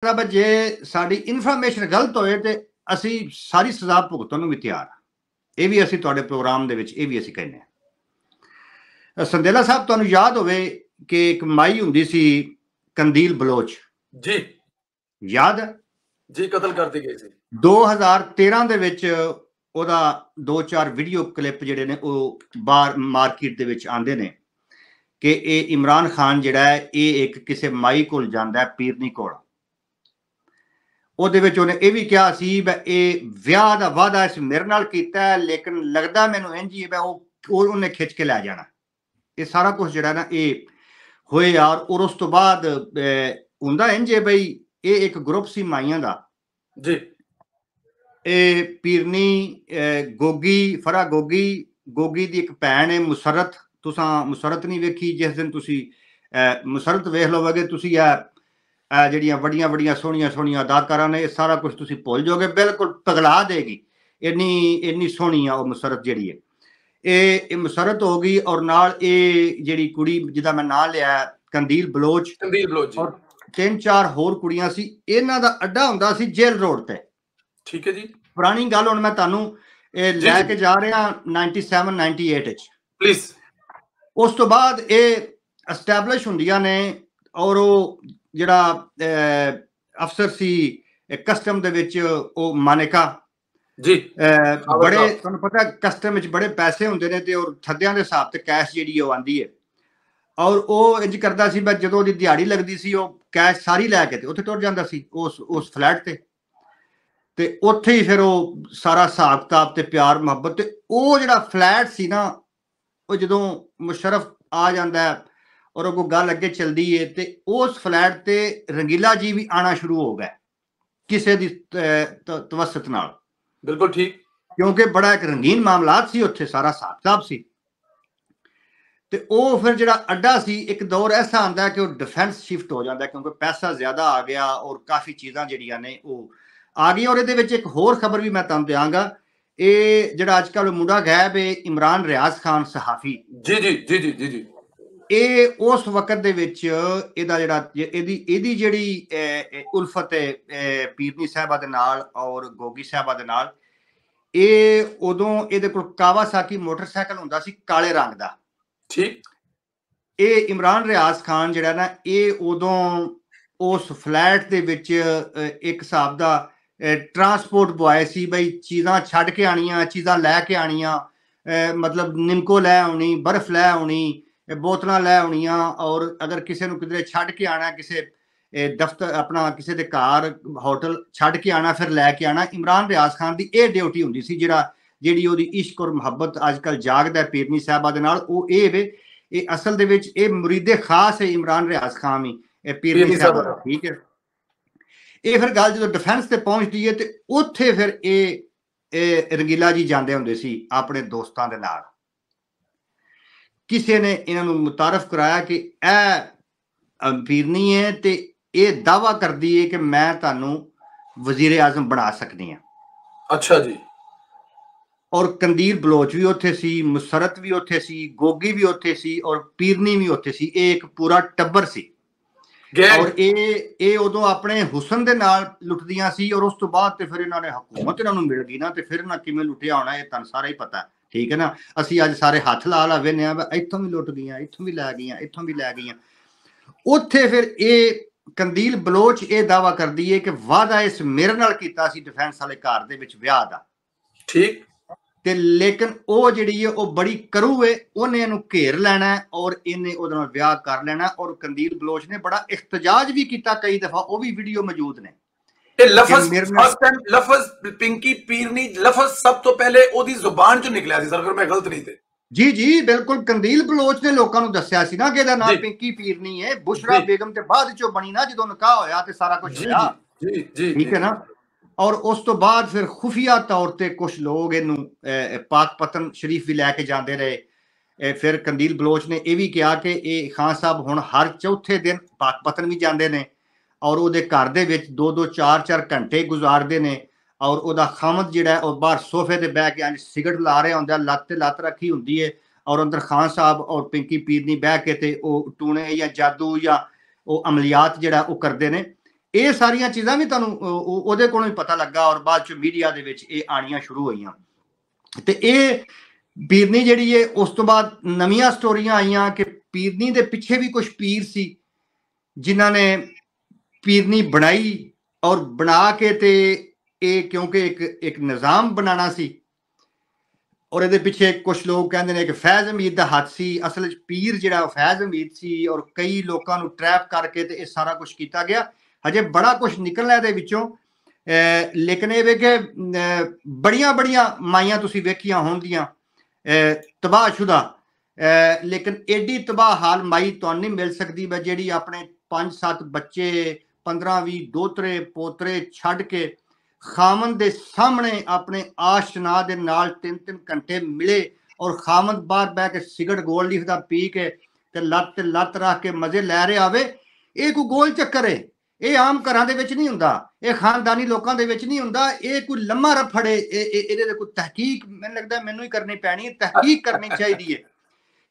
जे साडी information गलत होए ते असी सारी सजा भुगतण नूं भी तैयार आ। ये भी असी तुहाडे प्रोग्राम दे विच ये भी असी कहने आ। संदेला साहब तुहानूं याद होवे कि एक माई हुंदी सी कंदील बलोच जी, याद है जी, कतल कर दी गई सी 2013 ਦੇ ਵਿੱਚ ਉਹਦਾ 2-4 ਵੀਡੀਓ ਕਲਿੱਪ ਜਿਹੜੇ ਨੇ ਉਹ ਬਾਹਰ ਮਾਰਕੀਟ ਦੇ ਵਿੱਚ ਆਉਂਦੇ ਨੇ ਕਿ ਇਹ ਇਮਰਾਨ ਖਾਨ ਜਿਹੜਾ ਹੈ ਇਹ ਇੱਕ ਕਿਸੇ ਮਾਈ ਕੋਲ ਜਾਂਦਾ ਹੈ ਪੀਰਨੀ ਕੋਲ। ਉਹਦੇ ਵਿੱਚ ਉਹਨੇ ਇਹ ਵੀ ਕਿਹਾ ਸੀ ਵੀ ਇਹ ਵਿਆਹ ਦਾ ਵਾਅਦਾ ਇਸ ਮੇਰੇ ਨਾਲ ਕੀਤਾ ਹੈ, ਲੇਕਿਨ ਲੱਗਦਾ ਮੈਨੂੰ ਇੰਝ ਹੀ ਹੈ ਉਹਨੇ ਖਿੱਚ ਕੇ ਲੈ ਜਾਣਾ। ਇਹ ਸਾਰਾ ਕੁਝ ਜਿਹੜਾ ਨਾ ਇਹ ਹੋਏ ਯਾਰ। ਔਰ ਉਸ ਤੋਂ ਬਾਅਦ ਹੁੰਦਾ ਇੰਝ ਹੈ ਬਈ ਇਹ ਇੱਕ ਗਰੁੱਪ ਸੀ ਮਾਈਆਂ ਦਾ ਜੀ। ਇਹ ਪੀਰਨੀ ਗੋਗੀ ਫਰਾ ਗੋਗੀ ਦੀ ਇੱਕ ਭੈਣ ਹੈ ਮੁਸਰਤ। ਤੁਸੀਂ ਮੁਸਰਤ ਨਹੀਂ ਵੇਖੀ? ਜਿਸ ਦਿਨ ਤੁਸੀਂ ਮੁਸਰਤ ਵੇਖ ਲਓਗੇ ਤੁਸੀਂ ਜਿਹੜੀਆਂ ਵੱਡੀਆਂ ਸੋਹਣੀਆਂ ਅਦਾਕਾਰਾਂ ਨੇ, ਇਹ ਸਾਰਾ ਕੁਝ ਤੁਸੀਂ ਭੁੱਲ ਜਾਓਗੇ, ਬਿਲਕੁਲ ਪਗਲਾ ਦੇਗੀ। ਇੰਨੀ ਸੋਹਣੀ ਆ ਉਹ ਮੁਸਰਤ ਜਿਹੜੀ ਹੈ। ਇਹ ਮੁਸਰਤ ਹੋ ਗਈ ਔਰ ਨਾਲ ਇਹ ਜਿਹੜੀ ਕੁੜੀ ਜਿਹਦਾ ਮੈਂ ਨਾਂ ਲਿਆ ਕੰਦੀਲ ਬਲੋਚ ਔਰ 3-4 ਹੋਰ ਕੁੜੀਆਂ ਸੀ। ਇਹਨਾਂ ਦਾ ਅੱਡਾ ਹੁੰਦਾ ਸੀ ਜੇਲ ਰੋਡ ਤੇ। ਠੀਕ ਹੈ ਜੀ। ਪੁਰਾਣੀ ਗੱਲ ਹੁਣ ਮੈਂ ਤੁਹਾਨੂੰ ਲੈ ਕੇ ਜਾ ਰਿਹਾ 97-98 ਵਿੱਚ ਪਲੀਜ਼। ਉਸ ਤੋਂ ਬਾਅਦ ਇਹ ਐਸਟੈਬਲਿਸ਼ ਹੁੰਦੀਆਂ ਨੇ ਔਰ ਉਹ ਜਿਹੜਾ ਅਫਸਰ ਸੀ ਕਸਟਮ ਦੇ ਵਿੱਚ ਉਹ ਮਾਨਿਕਾ ਜੀ, ਬੜੇ ਤੁਹਾਨੂੰ ਪਤਾ ਕਸਟਮ ਵਿੱਚ ਬੜੇ ਪੈਸੇ ਹੁੰਦੇ ਨੇ ਤੇ ਔਰ ਥੱਦਿਆਂ ਦੇ ਹਿਸਾਬ ਤੇ ਕੈਸ਼ ਜਿਹੜੀ ਉਹ ਆਂਦੀ ਹੈ ਔਰ ਉਹ ਇੰਜ ਕਰਦਾ ਸੀ। ਬਸ ਜਦੋਂ ਉਹਦੀ ਦਿਹਾੜੀ ਲੱਗਦੀ ਸੀ ਉਹ ਕੈਸ਼ ਸਾਰੀ ਲੈ ਕੇ ਤੇ ਉੱਥੇ ਤੁਰ ਜਾਂਦਾ ਸੀ ਉਸ ਫਲੈਟ ਤੇ ਉੱਥੇ ਹੀ ਫਿਰ ਉਹ ਸਾਰਾ ਹਿਸਾਬ ਕਿਤਾਬ ਤੇ ਪਿਆਰ ਮੁਹੱਬਤ ਤੇ ਉਹ ਜਿਹੜਾ ਫਲੈਟ ਸੀ ਨਾ ਉਹ ਜਦੋਂ ਮੁਸ਼ਰਫ ਆ ਜਾਂਦਾ ਹੈ ਔਰ ਉਹ ਗੱਲ ਅੱਗੇ ਚੱਲਦੀ ਹੈ ਤੇ ਉਸ ਫਲੈਟ ਤੇ ਰੰਗੀਲਾ ਜੀ ਵੀ ਆਣਾ ਸ਼ੁਰੂ ਹੋ ਗਏ ਕਿਸੇ ਦੀ ਤਵਸਤ ਨਾਲ। ਬਿਲਕੁਲ ਠੀਕ, ਕਿਉਂਕਿ ਬੜਾ ਇੱਕ ਰੰਗੀਨ ਮਾਮਲਾਤ ਸੀ ਉੱਥੇ, ਸਾਰਾ ਹਿਸਾਬ ਕਿਤਾਬ ਸੀ। ਤੇ ਉਹ ਫਿਰ ਜਿਹੜਾ ਅੱਡਾ ਸੀ ਇੱਕ ਦੌਰ ਐਸਾ ਆਉਂਦਾ ਕਿ ਉਹ ਡਿਫੈਂਸ ਸ਼ਿਫਟ ਹੋ ਜਾਂਦਾ ਕਿਉਂਕਿ ਪੈਸਾ ਜ਼ਿਆਦਾ ਆ ਗਿਆ ਔਰ ਕਾਫੀ ਚੀਜ਼ਾਂ ਜਿਹੜੀਆਂ ਨੇ ਉਹ ਆ ਗਈਆਂ। ਔਰ ਇਹਦੇ ਵਿੱਚ ਇੱਕ ਹੋਰ ਖਬਰ ਵੀ ਮੈਂ ਤੁਹਾਨੂੰ ਦਿਆਂਗਾ। ਇਹ ਜਿਹੜਾ ਅੱਜ ਕੱਲ੍ਹ ਮੁੰਡਾ ਗਾਇਬ ਹੈ ਇਮਰਾਨ ਰਿਆਜ਼ ਖਾਨ ਸਹਾਫੀ ਜੀ, ਇਹ ਉਸ ਵਕਤ ਦੇ ਵਿੱਚ ਇਹਦਾ ਜਿਹੜਾ ਇਹਦੀ ਜਿਹੜੀ ਉਲਫਤ ਹੈ ਪੀਰਨੀ ਸਾਹਿਬਾ ਦੇ ਨਾਲ ਔਰ ਗੋਗੀ ਸਾਹਿਬਾ ਦੇ ਨਾਲ, ਇਹ ਉਦੋਂ ਇਹਦੇ ਕੋਲ ਕਾਵਾਸਾਕੀ ਮੋਟਰਸਾਈਕਲ ਹੁੰਦਾ ਸੀ ਕਾਲੇ ਰੰਗ ਦਾ। ਠੀਕ। ਇਹ ਇਮਰਾਨ ਰਿਆਜ਼ ਖਾਨ ਜਿਹੜਾ ਨਾ ਇਹ ਉਦੋਂ ਉਸ ਫਲੈਟ ਦੇ ਵਿੱਚ ਇੱਕ ਹਿਸਾਬ ਦਾ ਟਰਾਂਸਪੋਰਟ ਬੁਆਏ ਸੀ। ਬਈ ਚੀਜ਼ਾਂ ਛੱਡ ਕੇ ਆਉਣੀਆਂ, ਚੀਜ਼ਾਂ ਲੈ ਕੇ ਆਉਣੀਆਂ, ਮਤਲਬ ਨਿੰਮਕੋ ਲੈ ਆਉਣੀ, ਬਰਫ਼ ਲੈ ਆਉਣੀ, ਬੋਤਲਾਂ ਲੈ ਆਉਣੀਆਂ ਔਰ ਅਗਰ ਕਿਸੇ ਨੂੰ ਕਿਧਰੇ ਛੱਡ ਕੇ ਆਉਣਾ, ਕਿਸੇ ਦਫ਼ਤਰ ਆਪਣਾ ਕਿਸੇ ਦੇ ਘਰ ਹੋਟਲ ਛੱਡ ਕੇ ਆਉਣਾ, ਫਿਰ ਲੈ ਕੇ ਆਉਣਾ। ਇਮਰਾਨ ਰਿਆਜ਼ ਖਾਨ ਦੀ ਇਹ ਡਿਊਟੀ ਹੁੰਦੀ ਸੀ। ਜਿਹੜੀ ਉਹਦੀ ਇਸ਼ਕ ਔਰ ਮੁਹੱਬਤ ਅੱਜ ਕੱਲ੍ਹ ਜਾਗਦਾ ਪੀਰਨੀ ਸਾਹਿਬਾ ਦੇ ਨਾਲ, ਉਹ ਇਹ ਵੇ ਇਹ ਅਸਲ ਦੇ ਵਿੱਚ ਇਹ ਮੁਰੀਦੇ ਖਾਸ ਹੈ ਇਮਰਾਨ ਰਿਆਜ਼ ਖਾਨ ਹੀ ਇਹ ਪੀਰਨੀ ਸਾਹਿਬਾ ਦਾ। ਠੀਕ ਹੈ। ਇਹ ਫਿਰ ਗੱਲ ਜਦੋਂ ਡਿਫੈਂਸ ਤੇ ਪਹੁੰਚਦੀ ਹੈ ਤੇ ਉੱਥੇ ਫਿਰ ਇਹ ਰੰਗੀਲਾ ਜੀ ਜਾਂਦੇ ਹੁੰਦੇ ਸੀ ਆਪਣੇ ਦੋਸਤਾਂ ਦੇ ਨਾਲ। ਕਿਸੇ ਨੇ ਇਹਨਾਂ ਨੂੰ ਮੁਤਾਰਫ ਕਰਾਇਆ ਕਿ ਇਹ ਪੀਰਨੀ ਹੈ ਤੇ ਇਹ ਦਾਵਾ ਕਰਦੀ ਹੈ ਕਿ ਮੈਂ ਤੁਹਾਨੂੰ ਵਜ਼ੀਰ ਆਜ਼ਮ ਬਣਾ ਸਕਦੀ ਹਾਂ। ਅੱਛਾ ਜੀ। ਔਰ ਕੰਦੀਲ ਬਲੋਚ ਵੀ ਉੱਥੇ ਸੀ, ਮੁਸਰਤ ਵੀ ਉੱਥੇ ਸੀ, ਗੋਗੀ ਵੀ ਉੱਥੇ ਸੀ ਔਰ ਪੀਰਨੀ ਵੀ ਉੱਥੇ ਸੀ। ਇਹ ਇੱਕ ਪੂਰਾ ਟੱਬਰ ਸੀ ਔਰ ਇਹ ਉਦੋਂ ਆਪਣੇ ਹੁਸਨ ਦੇ ਨਾਲ ਲੁੱਟਦੀਆਂ ਸੀ। ਔਰ ਉਸ ਤੋਂ ਬਾਅਦ ਤੇ ਫਿਰ ਇਹਨਾਂ ਨੇ ਹਕੂਮਤ ਇਹਨਾਂ ਨੂੰ ਮਿਲ ਗਈ ਨਾ ਤੇ ਫਿਰ ਇਹਨਾਂ ਕਿਵੇਂ ਲੁੱਟਿਆ ਹੋਣਾ ਇਹ ਤੁਹਾਨੂੰ ਸਾਰਾ ਹੀ ਪਤਾ। ਠੀਕ ਹੈ ਨਾ। ਅਸੀਂ ਅੱਜ ਸਾਰੇ ਹੱਥ ਲਾ ਵੇਨੇ ਆ ਇੱਥੋਂ ਵੀ ਲੁੱਟ ਗਈਆਂ, ਇੱਥੋਂ ਵੀ ਲੈ ਗਈਆਂ, ਇੱਥੋਂ ਵੀ ਲੈ ਗਈਆਂ। ਉੱਥੇ ਫਿਰ ਇਹ ਕੰਦੀਲ ਬਲੋਚ ਇਹ ਦਾਵਾ ਕਰਦੀ ਹੈ ਕਿ ਵਾਅਦਾ ਇਸ ਮੇਰੇ ਨਾਲ ਕੀਤਾ ਸੀ ਡਿਫੈਂਸ ਵਾਲੇ ਘਰ ਦੇ ਵਿੱਚ ਵਿਆਹ ਦਾ। ਠੀਕ। ਤੇ ਲੇਕਿਨ ਉਹ ਜਿਹੜੀ ਹੈ ਉਹ ਬੜੀ ਕਰੂ ਹੈ, ਉਹਨੇ ਇਹਨੂੰ ਘੇਰ ਲੈਣਾ ਔਰ ਇਹਨੇ ਉਹਦੇ ਨਾਲ ਵਿਆਹ ਕਰ ਲੈਣਾ। ਔਰ ਕੰਦੀਲ ਬਲੋਚ ਨੇ ਬੜਾ ਇਖਤਜਾਜ ਵੀ ਕੀਤਾ ਕਈ ਦਫਾ, ਉਹ ਵੀ ਵੀਡੀਓ ਮੌਜੂਦ ਨੇ। ਲਫ਼ਜ਼ ਪਿੰਕੀ ਪੀਰਨੀ ਲਫ਼ਜ਼ ਸਭ ਤੋਂ ਪਹਿਲੇ ਉਹਦੀ ਜ਼ੁਬਾਨ ਚੋਂ ਨਿਕਲਿਆ ਸੀ ਸਰ, ਅਗਰ ਮੈਂ ਗਲਤ ਨਹੀਂ ਤੇ। ਜੀ ਬਿਲਕੁਲ। ਕੰਦੀਲ ਬਲੋਚ ਨੇ ਲੋਕਾਂ ਨੂੰ ਦੱਸਿਆ ਸੀ ਨਾ ਕਿ ਇਹਦਾ ਨਾਮ ਪਿੰਕੀ ਪੀਰਨੀ ਹੈ। ਬੁਸ਼ਰਾ ਬੇਗਮ ਤੇ ਬਾਅਦ ਚੋਂ ਬਣੀ ਨਾ ਜਦੋਂ ਨਿਕਾਹ ਹੋਇਆ ਤੇ ਸਾਰਾ ਕੁਝ ਹੋਇਆ। ਠੀਕ ਹੈ ਨਾ। ਔਰ ਉਸ ਤੋਂ ਬਾਅਦ ਫਿਰ ਖੁਫੀਆ ਤੌਰ ਤੇ ਕੁਛ ਲੋਕ ਇਹਨੂੰ ਪਾਕ ਪਤਨ ਸ਼ਰੀਫ ਵੀ ਲੈ ਕੇ ਜਾਂਦੇ ਰਹੇ। ਫਿਰ ਕੰਦੀਲ ਬਲੋਚ ਨੇ ਇਹ ਵੀ ਕਿਹਾ ਕਿ ਇਹ ਖਾਨ ਸਾਹਿਬ ਹੁਣ ਹਰ ਚੌਥੇ ਦਿਨ ਪਾਕ ਪਤਨ ਵੀ ਜਾਂਦੇ ਨੇ ਔਰ ਉਹਦੇ ਘਰ ਦੇ ਵਿੱਚ 2-2 4-4 ਘੰਟੇ ਗੁਜ਼ਾਰਦੇ ਨੇ। ਔਰ ਉਹਦਾ ਖਾਮਦ ਜਿਹੜਾ ਉਹ ਬਾਹਰ ਸੋਫੇ ਤੇ ਬਹਿ ਕੇ ਸਿਗਰਟ ਲਾ ਰਿਹਾ ਹੁੰਦਾ, ਲੱਤ ਤੇ ਲੱਤ ਰੱਖੀ ਹੁੰਦੀ ਹੈ ਔਰ ਅੰਦਰ ਖਾਨ ਸਾਹਿਬ ਔਰ ਪਿੰਕੀ ਪੀਰਨੀ ਬਹਿ ਕੇ ਤੇ ਉਹ ਟੂਣੇ ਜਾਂ ਜਾਦੂ ਜਾਂ ਉਹ ਅਮਲੀਆਤ ਜਿਹੜਾ ਉਹ ਕਰਦੇ ਨੇ। ਇਹ ਸਾਰੀਆਂ ਚੀਜ਼ਾਂ ਵੀ ਤੁਹਾਨੂੰ ਉਹਦੇ ਕੋਲੋਂ ਹੀ ਪਤਾ ਲੱਗਾ ਔਰ ਬਾਅਦ ਚ ਮੀਡੀਆ ਦੇ ਵਿੱਚ ਇਹ ਆਣੀਆਂ ਸ਼ੁਰੂ ਹੋਈਆਂ ਤੇ ਇਹ ਪੀਰਨੀ ਜਿਹੜੀ ਹੈ ਉਸ ਤੋਂ ਬਾਅਦ ਨਵੀਆਂ ਸਟੋਰੀਆਂ ਆਈਆਂ ਕਿ ਪੀਰਨੀ ਦੇ ਪਿੱਛੇ ਵੀ ਕੁਝ ਪੀਰ ਸੀ ਜਿਨ੍ਹਾਂ ਨੇ ਪੀਰਨੀ ਬਣਾਈ ਔਰ ਬਣਾ ਕੇ ਤੇ ਇਹ ਕਿਉਂਕਿ ਇੱਕ ਨਿਜ਼ਾਮ ਬਣਾਉਣਾ ਸੀ ਔਰ ਇਹਦੇ ਪਿੱਛੇ ਕੁਝ ਲੋਕ ਕਹਿੰਦੇ ਨੇ ਕਿ ਫੈਜ਼ ਹਮੀਦ ਦਾ ਹੱਥ ਸੀ ਅਸਲ ਵਿੱਚ ਪੀਰ ਜਿਹੜਾ ਫੈਜ਼ ਹਮੀਦ ਸੀ ਔਰ ਕਈ ਲੋਕਾਂ ਨੂੰ ਟਰੈਪ ਕਰਕੇ ਤੇ ਇਹ ਸਾਰਾ ਕੁਝ ਕੀਤਾ ਗਿਆ ਹਜੇ ਬੜਾ ਕੁਝ ਨਿਕਲਣਾ ਇਹਦੇ ਵਿੱਚੋਂ ਲੇਕਿਨ ਇਹ ਵੇ ਕਿ ਬੜੀਆਂ ਮਾਈਆਂ ਤੁਸੀਂ ਵੇਖੀਆਂ ਹੋਣਗੀਆਂ ਤਬਾਹਸ਼ੁਦਾ ਲੇਕਿਨ ਐਡੀ ਤਬਾਹ ਹਾਲ ਮਾਈ ਤੁਹਾਨੂੰ ਨਹੀਂ ਮਿਲ ਸਕਦੀ ਬਈ ਜਿਹੜੀ ਆਪਣੇ 5-7 ਬੱਚੇ 15-20 ਦੋਤਰੇ ਪੋਤਰੇ ਛੱਡ ਕੇ ਖਾਮਨ ਦੇ ਸਾਹਮਣੇ ਆਪਣੇ ਆਸ਼ਨਾ ਦੇ ਨਾਲ 3-3 ਘੰਟੇ ਮਿਲੇ ਔਰ ਖਾਮਨ ਬਾਹਰ ਬਹਿ ਕੇ ਸਿਗਰਟ ਗੋਲ ਲਿਖਦਾ ਪੀ ਕੇ ਤੇ ਲੱਤ ਰੱਖ ਕੇ ਮਜ਼ੇ ਲੈ ਰਿਹਾ ਆਵੇ ਇਹ ਕੋਈ ਗੋਲ ਚੱਕਰ ਹੈ ਇਹ ਆਮ ਘਰਾਂ ਦੇ ਵਿੱਚ ਨਹੀਂ ਹੁੰਦਾ ਇਹ ਖਾਨਦਾਨੀ ਲੋਕਾਂ ਦੇ ਵਿੱਚ ਨਹੀਂ ਹੁੰਦਾ ਇਹ ਕੋਈ ਲੰਮਾ ਰਫੜ ਹੈ ਇਹਦੇ ਤੇ ਕੋਈ ਤਹਿਕੀਕ ਮੈਨੂੰ ਲੱਗਦਾ ਮੈਨੂੰ ਹੀ ਕਰਨੀ ਪੈਣੀ ਹੈ ਤਹਿਕੀਕ ਕਰਨੀ ਚਾਹੀਦੀ ਹੈ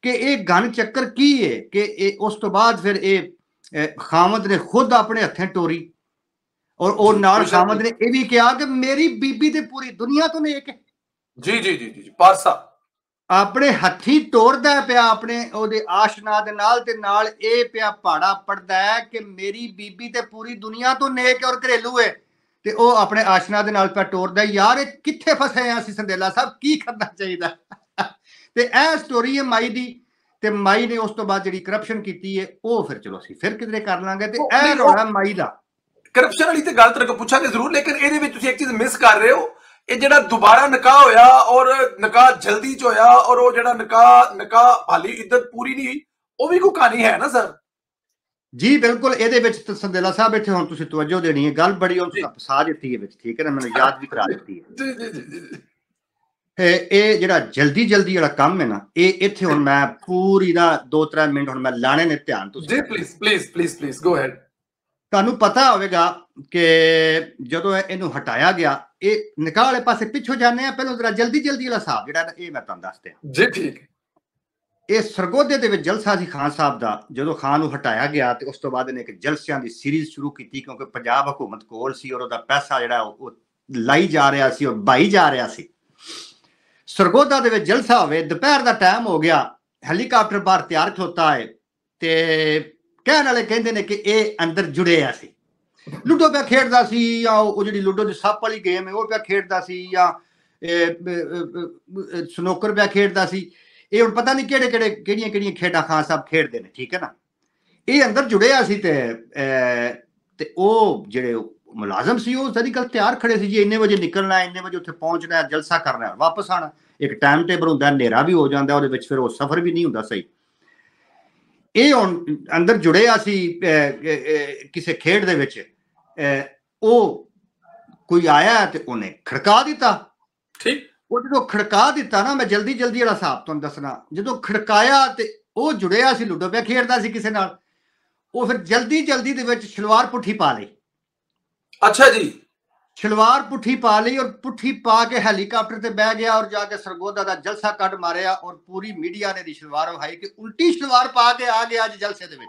ਕਿ ਇਹ ਗਨ ਚੱਕਰ ਕੀ ਹੈ ਕਿ ਇਹ ਉਸ ਤੋਂ ਬਾਅਦ ਫਿਰ ਇਹ ਖਾਮਦ ਨੇ ਖੁਦ ਆਪਣੇ ਹੱਥें टोरी और वो नाल खामद ने ये भी कहा कि मेरी बीबी ते पूरी दुनिया तो नेक है जी जी जी जी पारसा अपने हथी तोड़दा पिया अपने ओदे आशना दे नाल ते नाल ए पिया पहाड़ा पड़दा है कि मेरी बीबी ते पूरी दुनिया तो नेक है और घरेलू है ते ओ अपने आशना दे नाल पिया तोड़दा यार ये किथे फसे हैं असीं संदेला साहब की करना चाहिए ते ए स्टोरी है माई दी ਤੇ ਮਾਈ ਨੇ ਉਸ ਤੋਂ ਬਾਅਦ ਜਿਹੜੀ ਕਰਪਸ਼ਨ ਕੀਤੀ ਹੈ ਉਹ ਫਿਰ ਚਲੋ ਅਸੀਂ ਫਿਰ ਕਿਧਰੇ ਕਰ ਲਾਂਗੇ ਤੇ ਇਹ ਰੋਣਾ ਮਾਈ ਦਾ ਕਰਪਸ਼ਨ ਵਾਲੀ ਤੇ ਗੱਲ ਤੱਕ ਪੁੱਛਾਂਗੇ ਜ਼ਰੂਰ ਲੇਕਿਨ ਇਹਦੇ ਵਿੱਚ ਤੁਸੀਂ ਇੱਕ ਚੀਜ਼ ਮਿਸ ਕਰ ਰਹੇ ਹੋ ਇਹ ਜਿਹੜਾ ਦੁਬਾਰਾ ਨਿਕਾਹ ਹੋਇਆ ਔਰ ਨਿਕਾਹ ਜਲਦੀ ਚ ਹੋਇਆ ਔਰ ਉਹ ਜਿਹੜਾ ਨਿਕਾਹ ਹਾਲੀ ਇੱਜ਼ਤ ਪੂਰੀ ਨਹੀਂ ਉਹ ਵੀ ਕੋਈ ਕਹਾਣੀ ਹੈ ਨਾ ਸਰ ਜੀ ਬਿਲਕੁਲ ਇਹਦੇ ਵਿੱਚ ਸੰਦੇਲਾ ਸਾਹਿਬ ਇੱਥੇ ਹੁਣ ਤੁਸੀਂ ਤਵੱਜੋ ਦੇਣੀ ਹੈ ਗੱਲ ਬੜੀ ਹੁਣ ਤੁਸੀਂ ਫਸਾ ਦਿੱਤੀ ਹੈ ਵਿੱਚ ਠੀਕ ਹੈ ਨਾ ਮੈਨੂੰ ਯਾਦ ਵੀ ਕਰਾ ਦਿੱਤੀ ਹੈ ਜੀ ਜੀ ਜੀ ਇਹ ਜਿਹੜਾ ਜਲਦੀ ਵਾਲਾ ਕੰਮ ਹੈ ਨਾ ਇਹ ਇੱਥੇ ਹੁਣ ਮੈਂ ਪੂਰੀ ਦਾ 2-3 ਮਿੰਟ ਹੁਣ ਮੈਂ ਲਾਣੇ ਨੇ ਧਿਆਨ ਤੁਸੀਂ ਜੀ ਪਲੀਜ਼ ਗੋ ਅਹੈਡ ਤੁਹਾਨੂੰ ਪਤਾ ਹੋਵੇਗਾ ਕਿ ਜਦੋਂ ਇਹਨੂੰ ਹਟਾਇਆ ਗਿਆ ਇਹ ਨਿਕਾਹ ਵਾਲੇ ਪਾਸੇ ਪਿੱਛੋਂ ਜਾਂਦੇ ਆ ਪਹਿਲਾਂ ਜਰਾ ਜਲਦੀ ਵਾਲਾ ਹਿਸਾਬ ਜਿਹੜਾ ਇਹ ਮੈਂ ਤੁਹਾਨੂੰ ਦੱਸਦੇ ਹਾਂ ਜੀ ਠੀਕ ਇਹ ਸਰਗੋਧੇ ਦੇ ਵਿੱਚ ਜਲਸਾ ਸੀ ਖਾਨ ਸਾਹਿਬ ਦਾ ਜਦੋਂ ਖਾਨ ਨੂੰ ਹਟਾਇਆ ਗਿਆ ਤੇ ਉਸ ਤੋਂ ਬਾਅਦ ਇਹਨੇ ਇੱਕ ਜਲਸਿਆਂ ਦੀ ਸੀਰੀਜ਼ ਸ਼ੁਰੂ ਕੀਤੀ ਕਿਉਂਕਿ ਪੰਜਾਬ ਹਕੂਮਤ ਕੋਲ ਸੀ ਔਰ ਉਹਦਾ ਪੈਸਾ ਜਿਹੜਾ ਉਹ ਲਾਈ ਜਾ ਰਿਹਾ ਸੀ ਔਰ ਬਾਈ ਜਾ ਰਿਹਾ ਸੀ ਸਰਗੋਧਾ ਦੇ ਵਿੱਚ ਜਲਸਾ ਹੋਵੇ ਦੁਪਹਿਰ ਦਾ ਟਾਈਮ ਹੋ ਗਿਆ ਹੈਲੀਕਾਪਟਰ ਬਾਹਰ ਤਿਆਰ ਖਲੋਤਾ ਹੈ ਤੇ ਕਹਿਣ ਵਾਲੇ ਕਹਿੰਦੇ ਨੇ ਕਿ ਇਹ ਅੰਦਰ ਜੁੜਿਆ ਸੀ ਲੁੱਡੋ ਪਿਆ ਖੇਡਦਾ ਸੀ ਜਾਂ ਉਹ ਜਿਹੜੀ ਲੁੱਡੋ ਦੀ ਸੱਪ ਵਾਲੀ ਗੇਮ ਹੈ ਉਹ ਪਿਆ ਖੇਡਦਾ ਸੀ ਜਾਂ ਸਨੋਕਰ ਪਿਆ ਖੇਡਦਾ ਸੀ ਇਹ ਹੁਣ ਪਤਾ ਨਹੀਂ ਕਿਹੜੀਆਂ ਖੇਡਾਂ ਖਾਨ ਸਾਹਿਬ ਖੇਡਦੇ ਨੇ ਠੀਕ ਹੈ ਨਾ ਇਹ ਅੰਦਰ ਜੁੜਿਆ ਸੀ ਤੇ ਉਹ ਜਿਹੜੇ ਮੁਲਾਜ਼ਮ ਸੀ ਉਹ ਸਾਰੀ ਗੱਲ ਤਿਆਰ ਖੜੇ ਸੀ ਜੀ ਇੰਨੇ ਵਜੇ ਨਿਕਲਣਾ ਇੰਨੇ ਵਜੇ ਉੱਥੇ ਪਹੁੰਚਣਾ ਜਲਸਾ ਕਰਨਾ ਵਾਪਸ ਆਣਾ ਇੱਕ ਟਾਈਮ ਟੇਬਲ ਹੁੰਦਾ ਹਨੇਰਾ ਵੀ ਹੋ ਜਾਂਦਾ ਉਹਦੇ ਵਿੱਚ ਫਿਰ ਉਹ ਸਫ਼ਰ ਵੀ ਨਹੀਂ ਹੁੰਦਾ ਸਹੀ ਇਹ ਹੁਣ ਅੰਦਰ ਜੁੜਿਆ ਸੀ ਕਿਸੇ ਖੇਡ ਦੇ ਵਿੱਚ ਉਹ ਕੋਈ ਆਇਆ ਤੇ ਉਹਨੇ ਖੜਕਾ ਦਿੱਤਾ ਠੀਕ ਉਹ ਜਦੋਂ ਖੜਕਾ ਦਿੱਤਾ ਨਾ ਮੈਂ ਜਲਦੀ ਵਾਲਾ ਹਿਸਾਬ ਤੁਹਾਨੂੰ ਦੱਸਣਾ ਜਦੋਂ ਖੜਕਾਇਆ ਤੇ ਉਹ ਜੁੜਿਆ ਸੀ ਲੁੱਡੋ ਪਿਆ ਖੇਡਦਾ ਸੀ ਕਿਸੇ ਨਾਲ ਉਹ ਫਿਰ ਜਲਦੀ ਦੇ ਵਿੱਚ ਸਲਵਾਰ ਪੁੱਠੀ ਪਾ ਲਈ अच्छा जी सलवार पुठी पा ली और पुठी पा के हेलीकॉप्टर से बह गया और जाके सरगोधा का जलसा कट मारिया और पूरी मीडिया ने दी सलवार विखाई कि उल्टी सलवार पा के आ गया अज जलसे दे विच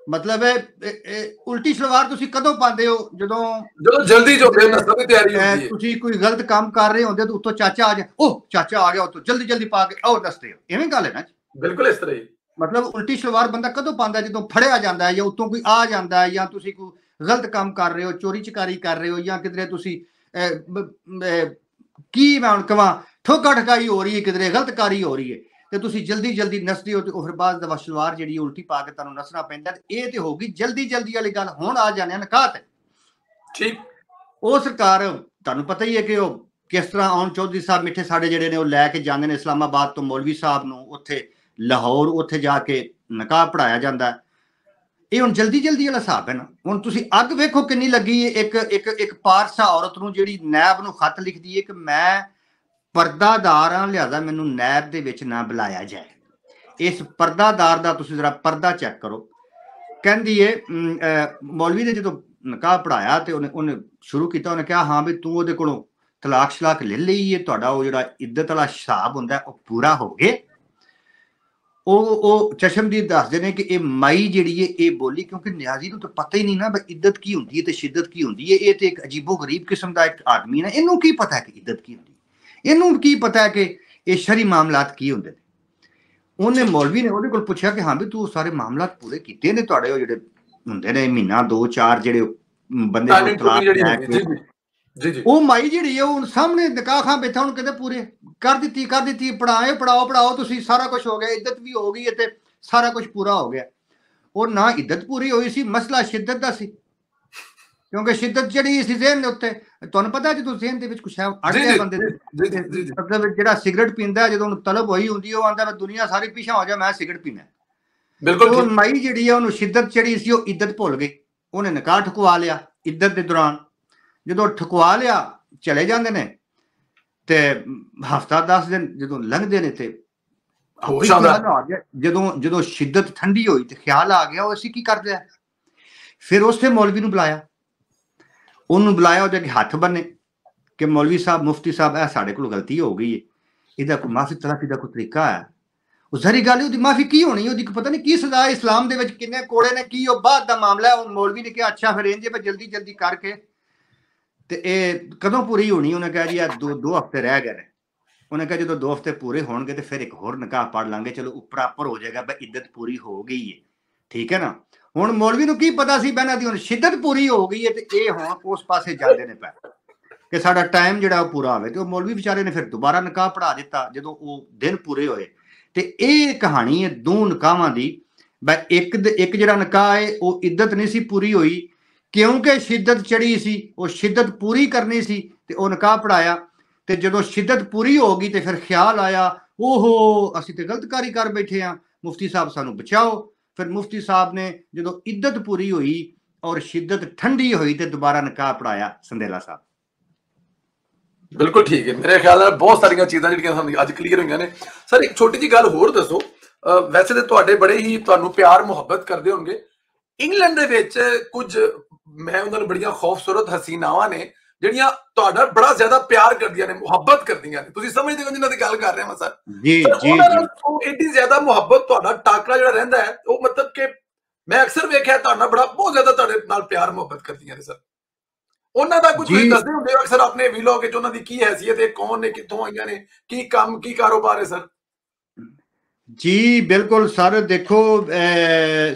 मतलब है उल्टी सलवार तुसी कदों पांदे हो जदों जल्दी जो नस्ल की तैयारी होती है तुसी कोई गलत काम कर रहे होंदे तो उत्तों चाचा आ जाए ओ चाचा आ गया उत्तों जल्दी पा के आओ दसदे हो इवें गल है ना बिल्कुल इस तरह मतलब उल्टी सलवार बंदा कदों पांदा जदों फड़िया जांदा है या उत्तों कोई आ जांदा है या तुसी कोई गलत काम कर रहे हो चोरी चकारी कर रहे हो या किधरे तुसी की मैं हुण कहां ठोका ठकाई हो रही है किधरे गलतकारी हो रही है ते तुसी जल्दी नसदे हो ते फिर बाद दवा सलवार जिहड़ी उल्टी पा के तुहानूं नसना पैंदा ते इह ते हो गई जल्दी वाली गल हुण आ जाने निकाह ते ठीक ਉਹ सरकार तुहानूं पता ही है कि ਉਹ किस तरह आउन चौधरी साहब मिठे साडे जिहड़े ने ਉਹ ਲੈ ਕੇ ਜਾਂਦੇ ਨੇ इस्लामाबाद तो मौलवी साहब ਨੂੰ ਉੱਥੇ ਲਾਹੌਰ ਉੱਥੇ ਜਾ ਕੇ ਨਿਕਾਹ ਪੜਾਇਆ ਜਾਂਦਾ ਇਹ ਹੁਣ ਜਲਦੀ ਵਾਲਾ ਹਿਸਾਬ ਹੈ ਨਾ ਹੁਣ ਤੁਸੀਂ ਅੱਗ ਵੇਖੋ ਕਿੰਨੀ ਲੱਗੀ ਹੈ ਇੱਕ ਪਾਰਸਾ ਔਰਤ ਨੂੰ ਜਿਹੜੀ ਨੈਬ ਨੂੰ ਖੱਤ ਲਿਖਦੀ ਹੈ ਕਿ ਮੈਂ ਪਰਦਾਦਾਰ ਹਾਂ ਲਿਹਾਜ਼ਾ ਮੈਨੂੰ ਨੈਬ ਦੇ ਵਿੱਚ ਨਾ ਬੁਲਾਇਆ ਜਾਏ ਇਸ ਪਰਦਾਦਾਰ ਦਾ ਤੁਸੀਂ ਜ਼ਰਾ ਪਰਦਾ ਚੈੱਕ ਕਰੋ ਕਹਿੰਦੀ ਹੈ ਮੌਲਵੀ ਨੇ ਜਦੋਂ ਨਿਕਾਹ ਪੜਾਇਆ ਤੇ ਉਹਨੇ ਸ਼ੁਰੂ ਕੀਤਾ ਉਹਨੇ ਕਿਹਾ ਹਾਂ ਵੀ ਤੂੰ ਉਹਦੇ ਕੋਲੋਂ ਤਲਾਕ ਸ਼ਲਾਕ ਲੈ ਲਈ ਹੈ ਤੁਹਾਡਾ ਉਹ ਜਿਹੜਾ ਇੱਜ਼ਤ ਵਾਲਾ ਹਿਸਾਬ ਹੁੰਦਾ ਉਹ ਪੂਰਾ ਹੋ ਗਿਆ ਉਹ ਚਸ਼ਮਦੀਦ ਦੱਸਦੇ ਨੇ ਕਿ ਇਹ ਮਾਈ ਜਿਹੜੀ ਹੈ ਇਹ ਬੋਲੀ, ਕਿਉਂਕਿ ਨਿਆਜ਼ੀ ਨੂੰ ਤਾਂ ਪਤਾ ਹੀ ਨਹੀਂ ਨਾ ਬਈ ਇੱਜ਼ਤ ਕੀ ਹੁੰਦੀ ਹੈ ਤੇ ਸ਼ਿੱਦਤ ਕੀ ਹੁੰਦੀ ਹੈ। ਇਹ ਤੇ ਇੱਕ ਅਜੀਬੋ ਗਰੀਬ ਕਿਸਮ ਦਾ ਇੱਕ ਆਦਮੀ ਨੇ, ਇਹਨੂੰ ਕੀ ਪਤਾ ਹੈ ਕਿ ਇੱਜ਼ਤ ਕੀ ਹੁੰਦੀ ਹੈ, ਇਹਨੂੰ ਕੀ ਪਤਾ ਹੈ ਕਿ ਇਹ ਸ਼ਰੀ ਮਾਮਲਾਤ ਕੀ ਹੁੰਦੇ ਨੇ। ਉਹਨੇ ਮੌਲਵੀ ਨੇ ਉਹਦੇ ਕੋਲ ਪੁੱਛਿਆ ਕਿ ਹਾਂ ਵੀ ਤੂੰ ਸਾਰੇ ਮਾਮਲਾਤ ਪੂਰੇ ਕੀਤੇ ਨੇ ਤੁਹਾਡੇ, ਉਹ ਜਿਹੜੇ ਹੁੰਦੇ ਨੇ ਮਹੀਨਾ 2-4 ਜਿਹੜੇ ਬੰਦੇ ਉਹ ਮਾਈ ਜਿਹੜੀ ਹੈ ਉਹ ਸਾਹਮਣੇ ਨਿਕਾਹ ਖਾਂ ਬੈਠਾ, ਹੁਣ ਕਹਿੰਦੇ ਪੂਰੇ ਕਰ ਦਿੱਤੀ ਪੜਾਓ ਤੁਸੀਂ, ਸਾਰਾ ਕੁਝ ਹੋ ਗਿਆ, ਇੱਜ਼ਤ ਵੀ ਹੋ ਗਈ ਤੇ ਸਾਰਾ ਕੁਝ ਪੂਰਾ ਹੋ ਗਿਆ। ਉਹ ਨਾ ਇੱਜ਼ਤ ਪੂਰੀ ਹੋਈ ਸੀ, ਮਸਲਾ ਸ਼ਿੱਦਤ ਦਾ ਸੀ, ਕਿਉਂਕਿ ਸ਼ਿੱਦਤ ਜਿਹੜੀ ਸੀ ਜ਼ਹਿਨ ਦੇ ਉੱਤੇ। ਤੁਹਾਨੂੰ ਪਤਾ ਜਦੋਂ ਜ਼ਹਿਨ ਦੇ ਵਿੱਚ ਕੁਛ ਹੈ ਅੜ ਗਿਆ ਬੰਦੇ ਦੇ, ਮਤਲਬ ਜਿਹੜਾ ਸਿਗਰਟ ਪੀਂਦਾ ਜਦੋਂ ਉਹਨੂੰ ਤਲਬ ਹੋਈ ਹੁੰਦੀ ਉਹ ਆਂਦਾ ਮੈਂ ਦੁਨੀਆ ਸਾਰੀ ਪਿੱਛੇ ਹੋ ਜਾ, ਮੈਂ ਸਿਗਰਟ ਪੀਣਾ। ਬਿਲਕੁਲ ਉਹ ਮਾਈ ਜਿਹੜੀ ਆ ਉਹਨੂੰ ਸ਼ਿੱਦਤ ਜਿਹੜੀ ਸੀ ਉਹ ਇੱਜ਼ਤ ਭੁੱਲ ਗਈ। ਉਹਨੇ ਨਿਕਾਹ ਠੁਕਵਾ ਲਿਆ ਇੱਜ਼ਤ ਦੇ ਦੌਰਾਨ, ਜਦੋਂ ਠੁਕਵਾ ਲਿਆ ਚਲੇ ਜਾਂਦੇ ਨੇ ਤੇ ਹਫ਼ਤਾ 10 ਦਿਨ ਜਦੋਂ ਲੰਘਦੇ ਨੇ ਤੇ ਜਦੋਂ ਸ਼ਿੱਦਤ ਠੰਡੀ ਹੋਈ ਤੇ ਖਿਆਲ ਆ ਗਿਆ ਉਹ ਅਸੀਂ ਕੀ ਕਰਦੇ ਆ। ਫਿਰ ਉਸੇ ਮੌਲਵੀ ਨੂੰ ਬੁਲਾਇਆ, ਉਹਦੇ ਅੱਗੇ ਹੱਥ ਬੰਨੇ ਕਿ ਮੌਲਵੀ ਸਾਹਿਬ, ਮੁਫਤੀ ਸਾਹਿਬ, ਇਹ ਸਾਡੇ ਕੋਲ ਗਲਤੀ ਹੋ ਗਈ ਹੈ, ਇਹਦਾ ਕੋਈ ਮਾਫੀ ਤਲਾਫੀ ਦਾ ਕੋਈ ਤਰੀਕਾ ਹੈ। ਉਹ ਸਾਰੀ ਗੱਲ ਉਹਦੀ ਮਾਫੀ ਕੀ ਹੋਣੀ, ਉਹਦੀ ਪਤਾ ਨਹੀਂ ਕੀ ਸਜ਼ਾ ਹੈ ਇਸਲਾਮ ਦੇ ਵਿੱਚ, ਕਿੰਨੇ ਕੋੜੇ ਨੇ, ਕੀ ਉਹ ਬਾਅਦ ਦਾ ਮਾਮਲਾ ਹੈ। ਉਹ ਮੌਲਵੀ ਨੇ ਕਿਹਾ ਅੱਛਾ ਫਿਰ ਇੰਜ ਜਲਦੀ ਕਰਕੇ ਤੇ ਇਹ ਕਦੋਂ ਪੂਰੀ ਹੋਣੀ। ਉਹਨੇ ਕਿਹਾ ਜੀ ਇਹ 2 ਹਫ਼ਤੇ ਰਹਿ ਗਏ ਨੇ। ਉਹਨੇ ਕਿਹਾ ਜਦੋਂ 2 ਹਫ਼ਤੇ ਪੂਰੇ ਹੋਣਗੇ ਤੇ ਫਿਰ ਇੱਕ ਹੋਰ ਨਿਕਾਹ ਪੜ ਲਾਂਗੇ, ਚਲੋ ਉਪਰ ਹੋ ਜਾਏਗਾ ਬਈ ਇੱਜ਼ਤ ਪੂਰੀ ਹੋ ਗਈ ਹੈ, ਠੀਕ ਹੈ ਨਾ। ਹੁਣ ਮੌਲਵੀ ਨੂੰ ਕੀ ਪਤਾ ਸੀ ਬਹਿਣਾ ਦੀ ਹੁਣ ਸ਼ਿੱਦਤ ਪੂਰੀ ਹੋ ਗਈ ਹੈ ਤੇ ਇਹ ਹੁਣ ਉਸ ਪਾਸੇ ਜਾਂਦੇ ਨੇ ਪੈ ਕਿ ਸਾਡਾ ਟਾਈਮ ਜਿਹੜਾ ਉਹ ਪੂਰਾ ਹੋਵੇ। ਤੇ ਉਹ ਮੌਲਵੀ ਵਿਚਾਰੇ ਨੇ ਫਿਰ ਦੁਬਾਰਾ ਨਿਕਾਹ ਪੜਾ ਦਿੱਤਾ ਜਦੋਂ ਉਹ ਦਿਨ ਪੂਰੇ ਹੋਏ। ਤੇ ਇਹ ਕਹਾਣੀ ਹੈ 2 ਨਿਕਾਹਾਂ ਦੀ। ਬਈ ਇੱਕ ਜਿਹੜਾ ਨਿਕਾਹ ਹੈ ਉਹ ਇੱਜ਼ਤ ਨਹੀਂ ਸੀ ਪੂਰੀ ਹੋਈ, ਕਿਉਂਕਿ ਸ਼ਿੱਦਤ ਚੜੀ ਸੀ, ਉਹ ਸ਼ਿੱਦਤ ਪੂਰੀ ਕਰਨੀ ਸੀ ਤੇ ਉਹ ਨਿਕਾਹ ਪੜਾਇਆ। ਤੇ ਜਦੋਂ ਸ਼ਿੱਦਤ ਪੂਰੀ ਹੋ ਗਈ ਤੇ ਫਿਰ ਖਿਆਲ ਆਇਆ ਓਹੋ ਅਸੀਂ ਤੇ ਗਲਤ ਕਾਰੀ ਕਰ ਬੈਠੇ ਆ, ਮੁਫਤੀ ਸਾਹਿਬ ਸਾਨੂੰ ਬਚਾਓ। ਫਿਰ ਮੁਫਤੀ ਸਾਹਿਬ ਨੇ ਜਦੋਂ ਇੱਜ਼ਤ ਪੂਰੀ ਹੋਈ ਔਰ ਸ਼ਿੱਦਤ ਠੰਡੀ ਹੋਈ ਤੇ ਦੁਬਾਰਾ ਨਿਕਾਹ ਪੜਾਇਆ। ਸੰਦੇਲਾ ਸਾਹਿਬ ਬਿਲਕੁਲ ਠੀਕ ਹੈ। ਮੇਰੇ ਖਿਆਲ ਨਾਲ ਬਹੁਤ ਸਾਰੀਆਂ ਚੀਜ਼ਾਂ ਜਿਹੜੀਆਂ ਸਾਨੂੰ ਅੱਜ ਕਲੀਅਰ ਹੋਈਆਂ ਨੇ। ਸਰ ਇੱਕ ਛੋਟੀ ਜਿਹੀ ਗੱਲ ਹੋਰ ਦੱਸੋ, ਵੈਸੇ ਤੇ ਤੁਹਾਡੇ ਬੜੇ ਹੀ ਤੁਹਾਨੂੰ ਪਿਆਰ ਮੁਹੱਬਤ ਕਰਦੇ ਹੋਣਗੇ, ਇੰਗਲੈਂਡ ਦੇ ਵਿੱਚ ਕੁਝ ਮੈਂ ਉਹਨਾਂ ਨੂੰ ਬੜੀਆਂ ਖੂਬਸੂਰਤ ਹਸੀਨਾਵਾਂ ਨੇ ਜਿਹੜੀਆਂ ਤੁਹਾਡਾ ਬੜਾ ਜ਼ਿਆਦਾ ਪਿਆਰ ਕਰਦੀਆਂ ਨੇ, ਮੁਹੱਬਤ ਕਰਦੀਆਂ ਨੇ, ਤੁਸੀਂ ਸਮਝਦੇ ਹੋ ਜਿਨ੍ਹਾਂ ਦੀ ਗੱਲ ਕਰ ਰਿਹਾ ਮੈਂ ਸਰ। ਜੀ ਐਡੀ ਜ਼ਿਆਦਾ ਮੁਹੱਬਤ ਤੁਹਾਡਾ ਟਾਕਰਾ ਜਿਹੜਾ ਰਹਿੰਦਾ ਹੈ ਉਹ ਮਤਲਬ ਕਿ ਮੈਂ ਅਕਸਰ ਵੇਖਿਆ ਤੁਹਾਡਾ ਬਹੁਤ ਜ਼ਿਆਦਾ ਤੁਹਾਡੇ ਨਾਲ ਪਿਆਰ ਮੁਹੱਬਤ ਕਰਦੀਆਂ ਨੇ ਸਰ। ਉਹਨਾਂ ਦਾ ਕੁਝ ਦੱਸਦੇ ਹੁੰਦੇ ਹੋ ਅਕਸਰ ਆਪਣੇ ਵੀਲੋਗ ਵਿੱਚ, ਉਹਨਾਂ ਦੀ ਕੀ ਹੈਸੀਅਤ ਹੈ, ਕੌਣ ਨੇ, ਕਿੱਥੋਂ ਆਈਆਂ ਨੇ, ਕੀ ਕੰਮ ਕੀ ਕਾਰੋਬਾਰ ਹੈ ਸਰ? ਜੀ ਬਿਲਕੁਲ ਸਰ, ਦੇਖੋ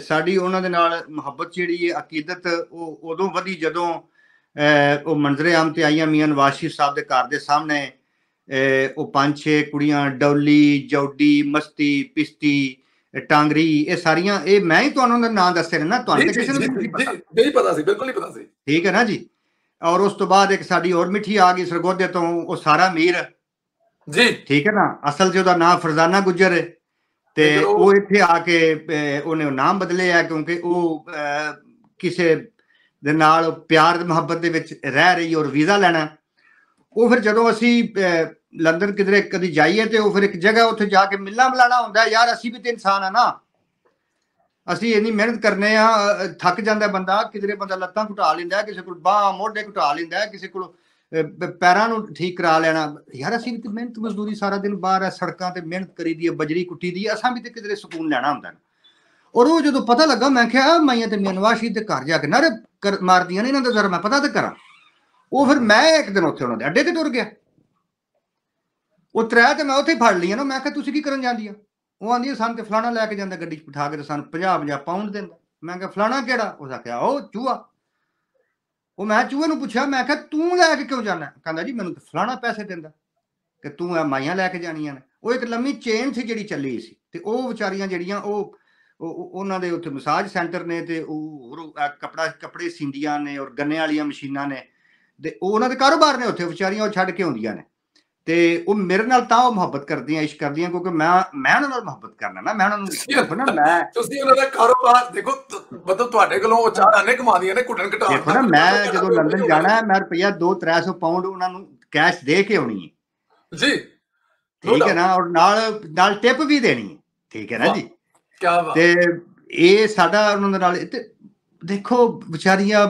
ਸਾਡੀ ਉਹਨਾਂ ਦੇ ਨਾਲ ਮੁਹੱਬਤ ਜਿਹੜੀ ਹੈ ਅਕੀਦਤ ਉਹ ਉਦੋਂ ਵਧੀ ਜਦੋਂ ਉਹ ਮੰਜ਼ਰੇ ਆਮ ਤੇ ਆਈਆਂ ਮੀਆਂ ਨਵਾਜ਼ ਸ਼ਰੀਫ ਸਾਹਿਬ ਦੇ ਘਰ ਦੇ ਸਾਹਮਣੇ ਉਹ 5-6 ਕੁੜੀਆਂ ਡੌਲੀ, ਜੌਡੀ, ਮਸਤੀ, ਪਿਸਤੀ, ਟਾਂਗਰੀ, ਇਹ ਸਾਰੀਆਂ ਇਹ ਮੈਂ ਹੀ ਤੁਹਾਨੂੰ ਦਾ ਨਾਮ ਦੱਸੇ ਨੇ ਨਾ, ਤੁਹਾਨੂੰ ਕਿਸੇ ਨੂੰ ਨਹੀਂ ਪਤਾ ਸੀ, ਬਿਲਕੁਲ ਨਹੀਂ ਪਤਾ ਸੀ, ਠੀਕ ਹੈ ਨਾ ਜੀ। ਔਰ ਉਸ ਤੋਂ ਬਾਅਦ ਇੱਕ ਸਾਡੀ ਹੋਰ ਮਿੱਠੀ ਆ ਗਈ ਸਰਗੋਧੇ ਤੋਂ, ਉਹ ਸਾਰਾ ਮੀਰ ਜੀ, ਠੀਕ ਹੈ ਨਾ, ਅਸਲ 'ਚ ਉਹਦਾ ਨਾਮ ਫਰਜ਼ਾਨਾ ਗੁੱਜਰ ਹੈ ਤੇ ਉਹ ਇੱਥੇ ਆ ਕੇ ਉਹਨੇ ਨਾਮ ਬਦਲਿਆ ਕਿਉਂਕਿ ਉਹ ਕਿਸੇ ਦੇ ਨਾਲ ਪਿਆਰ ਮੁਹੱਬਤ ਦੇ ਵਿੱਚ ਰਹਿ ਰਹੀ ਔਰ ਵੀਜ਼ਾ ਲੈਣਾ। ਉਹ ਫਿਰ ਜਦੋਂ ਅਸੀਂ ਲੰਡਨ ਕਿਧਰੇ ਕਦੀ ਜਾਈਏ ਤੇ ਉਹ ਫਿਰ ਇੱਕ ਜਗ੍ਹਾ ਉੱਥੇ ਜਾ ਕੇ ਮਿਲਣਾ ਮਿਲਾਣਾ ਹੁੰਦਾ, ਯਾਰ ਅਸੀਂ ਵੀ ਤੇ ਇਨਸਾਨ ਆ ਨਾ, ਅਸੀਂ ਇੰਨੀ ਮਿਹਨਤ ਕਰਨੇ ਆ, ਥੱਕ ਜਾਂਦਾ ਬੰਦਾ, ਕਿਧਰੇ ਬੰਦਾ ਲੱਤਾਂ ਘੁਟਾ ਲੈਂਦਾ, ਕਿਸੇ ਕੋਲ ਬਾਂਹ ਮੋਢੇ ਘੁਟਾ ਲੈਂਦਾ, ਕਿਸੇ ਕੋਲ ਪੈਰਾਂ ਨੂੰ ਠੀਕ ਕਰਾ ਲੈਣਾ, ਯਾਰ ਅਸੀਂ ਵੀ ਤੇ ਮਿਹਨਤ ਮਜ਼ਦੂਰੀ ਸਾਰਾ ਦਿਨ ਬਾਹਰ ਹੈ, ਸੜਕਾਂ ਤੇ ਮਿਹਨਤ ਕਰੀ ਦੀ ਹੈ, ਬਜਰੀ ਕੁੱਟੀ ਦੀ ਹੈ, ਅਸਾਂ ਵੀ ਤੇ ਕਿਧਰੇ ਸਕੂਨ ਲੈਣਾ ਹੁੰਦਾ। ਔਰ ਉਹ ਜਦੋਂ ਪਤਾ ਲੱਗਾ ਮੈਂ ਕਿਹਾ ਮਾਈਆਂ ਤੇ ਮੀਆਂ ਨਵਾਜ਼ ਸ਼ਰੀਫ ਦੇ ਘਰ ਜਾ ਕੇ ਨਾਰੇ ਮਾਰਦੀਆਂ ਨੇ, ਇਹਨਾਂ ਦਾ ਜ਼ਰਾ ਮੈਂ ਪਤਾ ਤੇ ਕਰਾਂ। ਉਹ ਫਿਰ ਮੈਂ ਇੱਕ ਦਿਨ ਉੱਥੇ ਉਹਨਾਂ ਦੇ ਅੱਡੇ ਤੇ ਤੁਰ ਗਿਆ, ਉਹ ਤਰੇ ਤੇ ਮੈਂ ਉੱਥੇ ਫੜ ਲਈਆਂ ਨਾ। ਮੈਂ ਕਿਹਾ ਤੁਸੀਂ ਕੀ ਕਰਨ ਜਾਂਦੀ ਆ? ਉਹ ਆਂਦੀ ਸਾਨੂੰ ਤੇ ਫਲਾਣਾ ਲੈ ਕੇ ਜਾਂਦਾ ਗੱਡੀ 'ਚ ਬਿਠਾ ਕੇ ਤੇ ਸਾਨੂੰ 50-50 ਪਾਉਂਡ ਦਿੰਦਾ। ਮੈਂ ਕਿਹਾ ਫਲਾਣਾ ਕਿਹੜਾ? ਉਹ ਆਖਿਆ ਉਹ ਚੂਹਾ। ਉਹ ਮੈਂ ਚੂਹੇ ਨੂੰ ਪੁੱਛਿਆ, ਮੈਂ ਕਿਹਾ ਤੂੰ ਲੈ ਕੇ ਕਿਉਂ ਜਾਣਾ? ਕਹਿੰਦਾ ਜੀ ਮੈਨੂੰ ਫਲਾਣਾ ਪੈਸੇ ਦਿੰਦਾ ਕਿ ਤੂੰ ਇਹ ਮਾਈਆਂ ਲੈ ਕੇ ਜਾਣੀਆਂ ਨੇ। ਉਹ ਇੱਕ ਲੰਮੀ ਚੇਨ ਸੀ ਜਿਹੜੀ ਚੱਲੀ ਸੀ ਤੇ ਉਹ ਵਿਚਾਰੀਆਂ ਜਿਹੜੀਆਂ ਉਹ ਉਹਨਾਂ ਦੇ ਉੱਥੇ ਮਸਾਜ ਸੈਂਟਰ ਨੇ ਤੇ ਉਹ ਕੱਪੜੇ ਸੀਂਦੀਆਂ ਨੇ ਔਰ ਗੰਨੇ ਵਾਲੀਆਂ ਮਸ਼ੀਨਾਂ ਨੇ ਤੇ ਉਹ ਉਹਨਾਂ ਦੇ ਕਾਰੋਬਾਰ ਨੇ ਉੱਥੇ, ਵਿਚਾਰੀਆਂ ਉਹ ਛੱਡ ਕੇ ਆਉਂਦੀਆਂ ਨੇ ਤੇ ਉਹ ਮੇਰੇ ਨਾਲ ਤਾਂ ਉਹ ਮੁਹੱਬਤ ਕਰਦੀਆਂ, ਇਸ਼ਕ ਕਰਦੀਆਂ ਕਿਉਂਕਿ ਮੈਂ ਉਹਨਾਂ ਨਾਲ ਮੁਹੱਬਤ ਕਰਨਾ ਨਾ, ਮੈਂ ਉਹਨਾਂ ਨੂੰ ਤੁਸੀਂ ਉਹਨਾਂ ਦਾ ਕਾਰੋਬਾਰ ਦੇਖੋ, ਮਤਲਬ ਤੁਹਾਡੇ ਕੋਲੋਂ ਉਹ ਚਾਹਨੇ ਕਮਾਉਂਦੀਆਂ ਨੇ ਘੁੱਟਣ ਘਟਾ। ਦੇਖੋ ਨਾ, ਮੈਂ ਜਦੋਂ ਲੰਡਨ ਜਾਣਾ ਮੈਂ ਰੁਪਈਆ 200-300 ਪਾਉਂਡ ਉਹਨਾਂ ਨੂੰ ਕੈਸ਼ ਦੇ ਕੇ ਆਉਣੀ ਹੈ ਜੀ, ਠੀਕ ਹੈ ਨਾ, ਔਰ ਨਾਲ ਟਿਪ ਵੀ ਦੇਣੀ ਹੈ, ਠੀਕ ਹੈ ਨਾ ਜੀ। ਤੇ ਇਹ ਸਾਡਾ ਉਹਨਾਂ ਦੇ ਨਾਲ ਤੇ ਦੇਖੋ ਵਿਚਾਰੀਆਂ,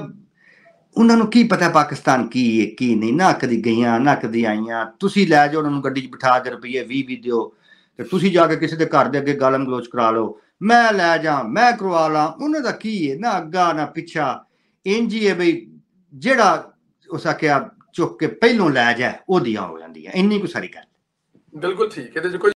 ਉਹਨਾਂ ਨੂੰ ਕੀ ਪਤਾ ਪਾਕਿਸਤਾਨ ਕੀ ਹੈ ਕੀ ਨਹੀਂ, ਨਾ ਕਦੀ ਗਈਆਂ ਨਾ ਕਦੀ ਆਈਆਂ। ਤੁਸੀਂ ਲੈ ਜਾਓ ਉਹਨਾਂ ਨੂੰ ਗੱਡੀ 'ਚ ਬਿਠਾ ਕੇ ਰੁਪਈਏ 20 ਦਿਓ ਤੇ ਤੁਸੀਂ ਜਾ ਕੇ ਕਿਸੇ ਦੇ ਘਰ ਦੇ ਅੱਗੇ ਗਾਲਮ ਗਲੋਚ ਕਰਾ ਲਓ, ਮੈਂ ਲੈ ਜਾ, ਮੈਂ ਕਰਵਾ ਲਾਂ, ਉਹਨਾਂ ਦਾ ਕੀ ਹੈ ਨਾ ਅੱਗਾ ਨਾ ਪਿੱਛਾ। ਇੰਜ ਹੀ ਹੈ ਬਈ ਜਿਹੜਾ ਉਸ ਆਖਿਆ ਚੁੱਕ ਕੇ ਪਹਿਲੋਂ ਲੈ ਜਾਏ ਉਹਦੀਆਂ ਹੋ ਜਾਂਦੀਆਂ, ਇੰਨੀ ਕੁ ਸਾਰੀ ਗੱਲ। ਬਿਲਕੁਲ ਠੀਕ ਹੈ।